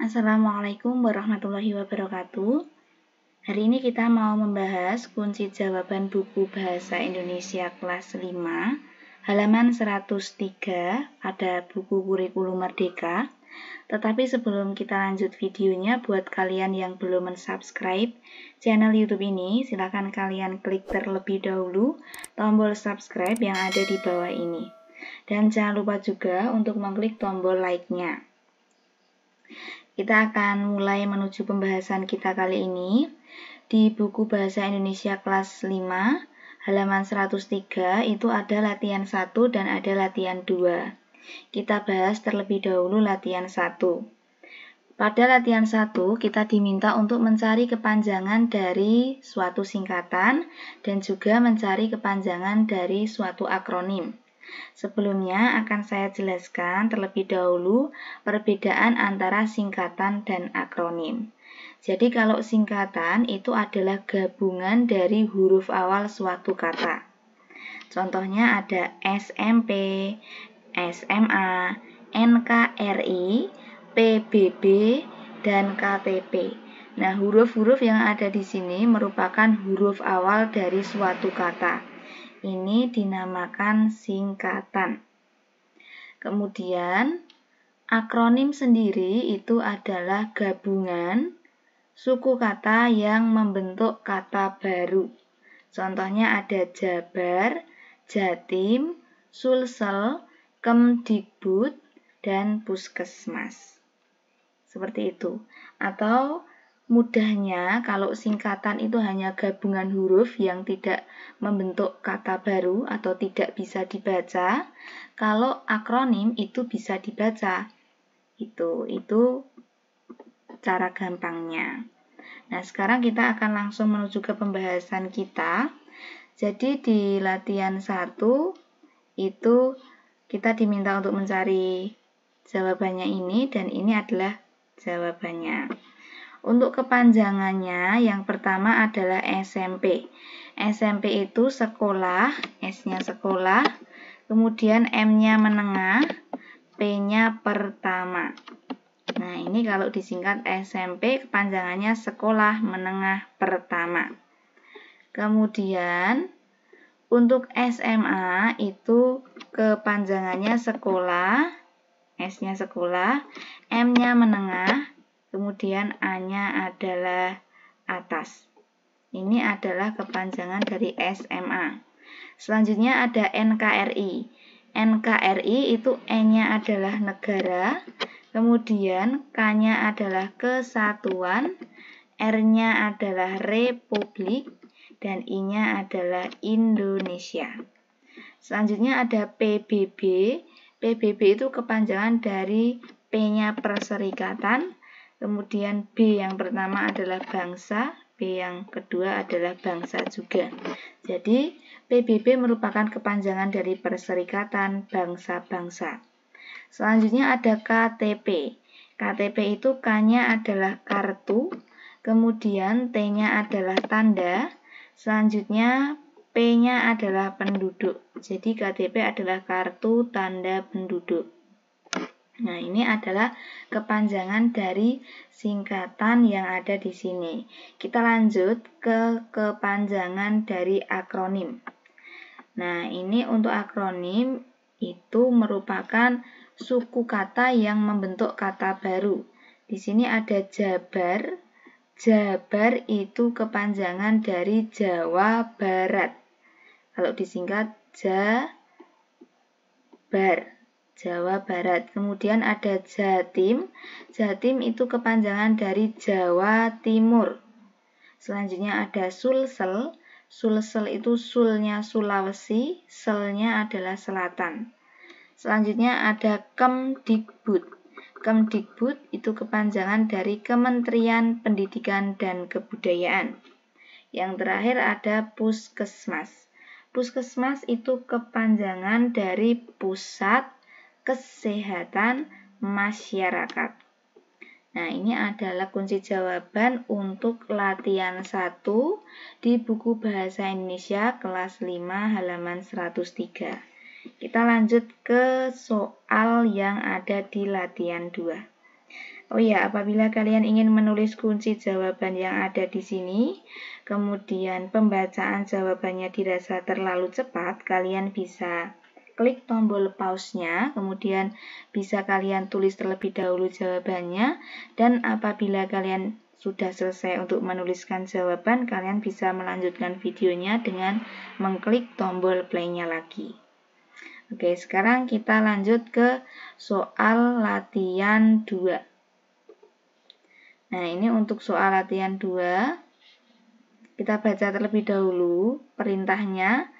Assalamualaikum warahmatullahi wabarakatuh. Hari ini kita mau membahas kunci jawaban buku Bahasa Indonesia kelas 5, halaman 103 pada buku Kurikulum Merdeka. Tetapi sebelum kita lanjut videonya, buat kalian yang belum mensubscribe channel YouTube ini, silakan kalian klik terlebih dahulu tombol subscribe yang ada di bawah ini. Dan jangan lupa juga untuk mengklik tombol like-nya. Kita akan mulai menuju pembahasan kita kali ini di buku Bahasa Indonesia kelas 5, halaman 103 itu ada latihan 1 dan ada latihan 2. Kita bahas terlebih dahulu latihan 1. Pada latihan 1, kita diminta untuk mencari kepanjangan dari suatu singkatan dan juga mencari kepanjangan dari suatu akronim. Sebelumnya akan saya jelaskan terlebih dahulu perbedaan antara singkatan dan akronim. Jadi kalau singkatan itu adalah gabungan dari huruf awal suatu kata. Contohnya ada SMP, SMA, NKRI, PBB, dan KTP. Nah, huruf-huruf yang ada di sini merupakan huruf awal dari suatu kata. Ini dinamakan singkatan. Kemudian, akronim sendiri itu adalah gabungan suku kata yang membentuk kata baru. Contohnya ada Jabar, Jatim, Sulsel, Kemdikbud, dan Puskesmas. Seperti itu. Atau mudahnya, kalau singkatan itu hanya gabungan huruf yang tidak membentuk kata baru atau tidak bisa dibaca, kalau akronim itu bisa dibaca. Itu cara gampangnya. Nah, sekarang kita akan langsung menuju ke pembahasan kita. Jadi di latihan 1 itu kita diminta untuk mencari jawabannya ini dan ini adalah jawabannya. Untuk kepanjangannya, yang pertama adalah SMP. SMP itu sekolah, S-nya sekolah, kemudian M-nya menengah, P-nya pertama. Nah, ini kalau disingkat SMP, kepanjangannya sekolah menengah pertama. Kemudian, untuk SMA itu kepanjangannya sekolah, S-nya sekolah, M-nya menengah, kemudian A-nya adalah atas. Ini adalah kepanjangan dari SMA. Selanjutnya ada NKRI. NKRI itu N-nya adalah negara, kemudian K-nya adalah kesatuan, R-nya adalah republik, dan I-nya adalah Indonesia. Selanjutnya ada PBB. PBB itu kepanjangan dari P-nya perserikatan, kemudian B yang pertama adalah bangsa, B yang kedua adalah bangsa juga. Jadi, PBB merupakan kepanjangan dari perserikatan bangsa-bangsa. Selanjutnya ada KTP. KTP itu K-nya adalah kartu, kemudian T-nya adalah tanda, selanjutnya P-nya adalah penduduk. Jadi KTP adalah kartu tanda penduduk. Nah, ini adalah kepanjangan dari singkatan yang ada di sini. Kita lanjut ke kepanjangan dari akronim. Nah, ini untuk akronim itu merupakan suku kata yang membentuk kata baru. Di sini ada Jabar. Jabar itu kepanjangan dari Jawa Barat. Kalau disingkat Jabar, Jawa Barat. Kemudian ada Jatim. Jatim itu kepanjangan dari Jawa Timur. Selanjutnya ada Sulsel. Sulsel itu sulnya Sulawesi, selnya adalah selatan. Selanjutnya ada Kemdikbud. Kemdikbud itu kepanjangan dari Kementerian Pendidikan dan Kebudayaan. Yang terakhir ada Puskesmas. Puskesmas itu kepanjangan dari Pusat Kesehatan Masyarakat. Nah, ini adalah kunci jawaban untuk latihan 1 di buku Bahasa Indonesia kelas 5 halaman 103. Kita lanjut ke soal yang ada di latihan 2. Oh ya, apabila kalian ingin menulis kunci jawaban yang ada di sini, kemudian pembacaan jawabannya dirasa terlalu cepat, kalian bisa klik tombol pause-nya, kemudian bisa kalian tulis terlebih dahulu jawabannya, dan apabila kalian sudah selesai untuk menuliskan jawaban, kalian bisa melanjutkan videonya dengan mengklik tombol play-nya lagi. Oke, sekarang kita lanjut ke soal latihan 2. Nah, ini untuk soal latihan 2, kita baca terlebih dahulu perintahnya.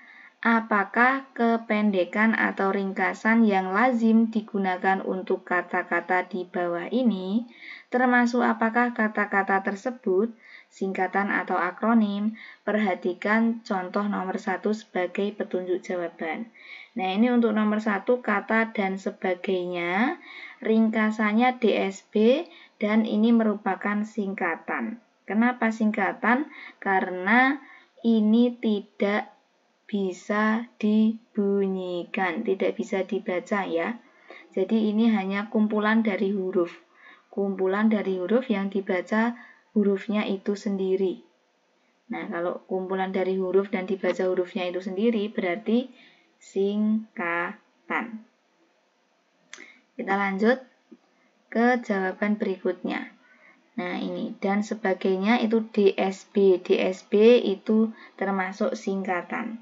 Apakah kependekan atau ringkasan yang lazim digunakan untuk kata-kata di bawah ini, termasuk apakah kata-kata tersebut singkatan atau akronim? Perhatikan contoh nomor 1 sebagai petunjuk jawaban. Nah, ini untuk nomor 1, kata dan sebagainya, ringkasannya DSB, dan ini merupakan singkatan. Kenapa singkatan? Karena ini tidak bisa dibunyikan, tidak bisa dibaca ya. Jadi ini hanya kumpulan dari huruf. Kumpulan dari huruf yang dibaca hurufnya itu sendiri. Nah, kalau kumpulan dari huruf dan dibaca hurufnya itu sendiri berarti singkatan. Kita lanjut ke jawaban berikutnya. Nah, ini dan sebagainya itu DSB. DSB itu termasuk singkatan.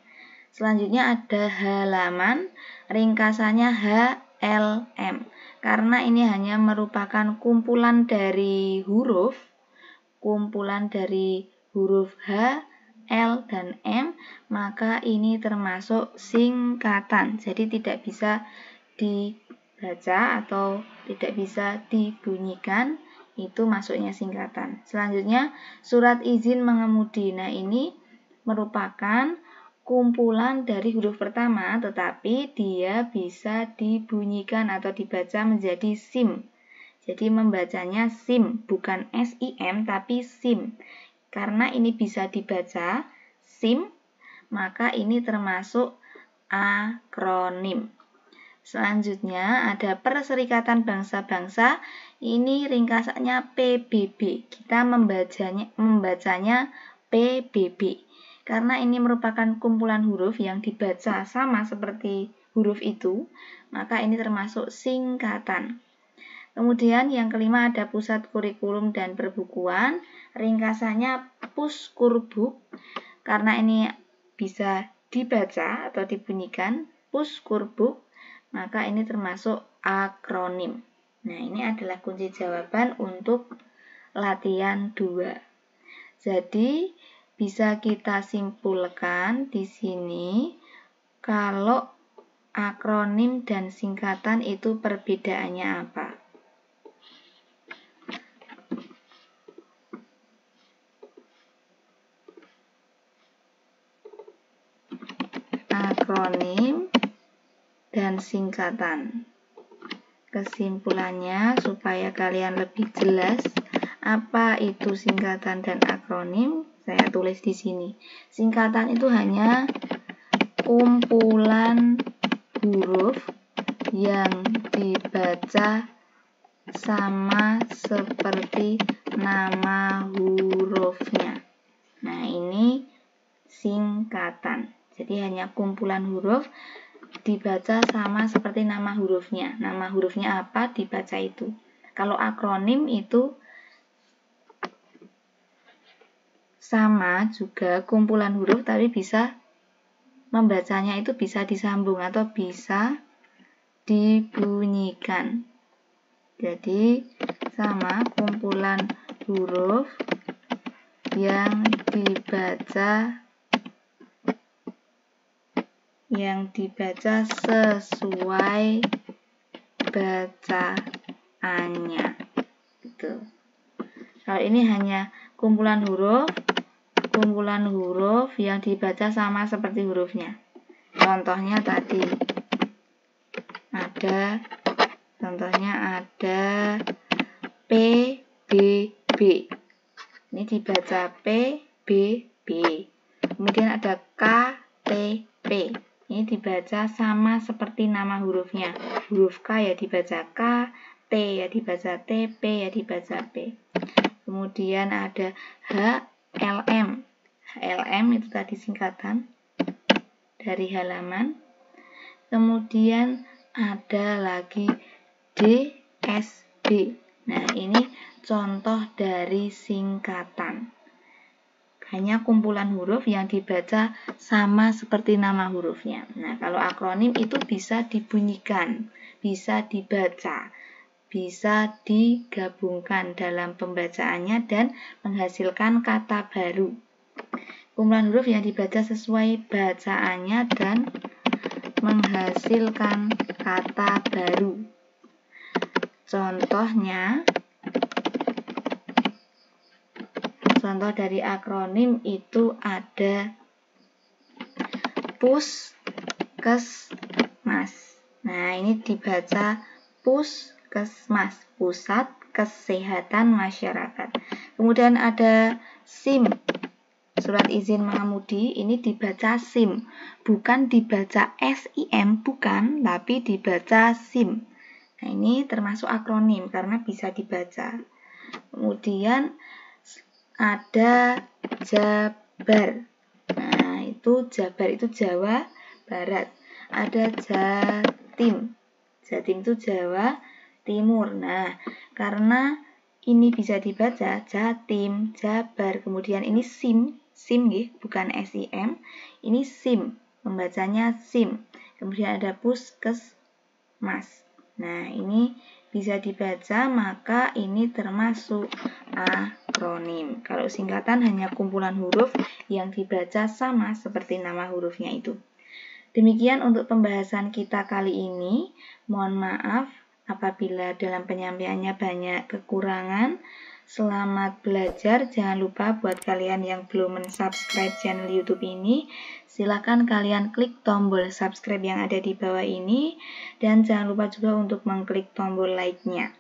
Selanjutnya ada halaman, ringkasannya HLM. Karena ini hanya merupakan kumpulan dari huruf H, L, dan M, maka ini termasuk singkatan. Jadi tidak bisa dibaca atau tidak bisa dibunyikan, itu masuknya singkatan. Selanjutnya surat izin mengemudi. Nah, ini merupakan kumpulan dari huruf pertama, tetapi dia bisa dibunyikan atau dibaca menjadi SIM. Jadi membacanya SIM, bukan SIM tapi SIM. Karena ini bisa dibaca SIM, maka ini termasuk akronim. Selanjutnya ada Perserikatan Bangsa-Bangsa, ini ringkasannya PBB. Kita membacanya PBB. Karena ini merupakan kumpulan huruf yang dibaca sama seperti huruf itu, maka ini termasuk singkatan. Kemudian yang kelima ada Pusat Kurikulum dan Perbukuan, ringkasannya Puskurbuk. Karena ini bisa dibaca atau dibunyikan Puskurbuk, maka ini termasuk akronim. Nah, ini adalah kunci jawaban untuk latihan 2. Jadi, bisa kita simpulkan di sini kalau akronim dan singkatan itu perbedaannya apa? Akronim dan singkatan. Kesimpulannya, supaya kalian lebih jelas apa itu singkatan dan akronim, saya tulis di sini. Singkatan itu hanya kumpulan huruf yang dibaca sama seperti nama hurufnya. Nah, ini singkatan. Jadi hanya kumpulan huruf dibaca sama seperti nama hurufnya. Nama hurufnya apa, dibaca itu. Kalau akronim itu sama juga kumpulan huruf, tapi bisa membacanya itu bisa disambung atau bisa dibunyikan. Jadi sama kumpulan huruf yang dibaca sesuai bacaannya. Gitu. Kalau ini hanya kumpulan huruf yang dibaca sama seperti hurufnya. Contohnya tadi ada PBB. Ini dibaca PBB. Kemudian ada KTP. Ini dibaca sama seperti nama hurufnya. Huruf K ya dibaca K, T ya dibaca T, P ya dibaca P. Kemudian ada HLM. HLM itu tadi singkatan dari halaman. Kemudian ada lagi DSD. Nah, ini contoh dari singkatan. Hanya kumpulan huruf yang dibaca sama seperti nama hurufnya. Nah, kalau akronim itu bisa dibunyikan, bisa dibaca, bisa digabungkan dalam pembacaannya dan menghasilkan kata baru. Kumpulan huruf yang dibaca sesuai bacaannya dan menghasilkan kata baru. Contoh dari akronim itu ada Puskesmas. Nah, ini dibaca Puskesmas, Pusat Kesehatan Masyarakat. Kemudian ada SIM, Surat Izin Mengemudi, ini dibaca SIM. Bukan dibaca SIM, bukan, tapi dibaca SIM. Nah, ini termasuk akronim karena bisa dibaca. Kemudian ada Jabar. Nah, itu Jabar itu Jawa Barat. Ada Jatim. Jatim itu Jawa Timur. Nah, karena ini bisa dibaca Jatim, Jabar. Kemudian ini SIM bukan SIM. Ini SIM, membacanya SIM. Kemudian ada Puskesmas. Nah, ini bisa dibaca, maka ini termasuk akronim. Kalau singkatan hanya kumpulan huruf yang dibaca sama seperti nama hurufnya itu. Demikian untuk pembahasan kita kali ini. Mohon maaf apabila dalam penyampaiannya banyak kekurangan. Selamat belajar. Jangan lupa buat kalian yang belum mensubscribe channel YouTube ini, silakan kalian klik tombol subscribe yang ada di bawah ini, dan jangan lupa juga untuk mengklik tombol like-nya.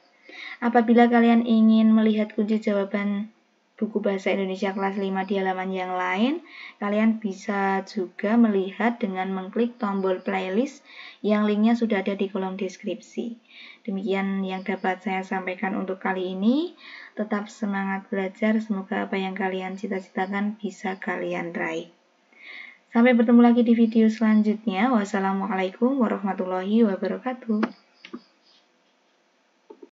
Apabila kalian ingin melihat kunci jawaban buku Bahasa Indonesia kelas 5 di halaman yang lain, kalian bisa juga melihat dengan mengklik tombol playlist yang linknya sudah ada di kolom deskripsi. Demikian yang dapat saya sampaikan untuk kali ini. Tetap semangat belajar, semoga apa yang kalian cita-citakan bisa kalian raih. Sampai bertemu lagi di video selanjutnya. Wassalamualaikum warahmatullahi wabarakatuh.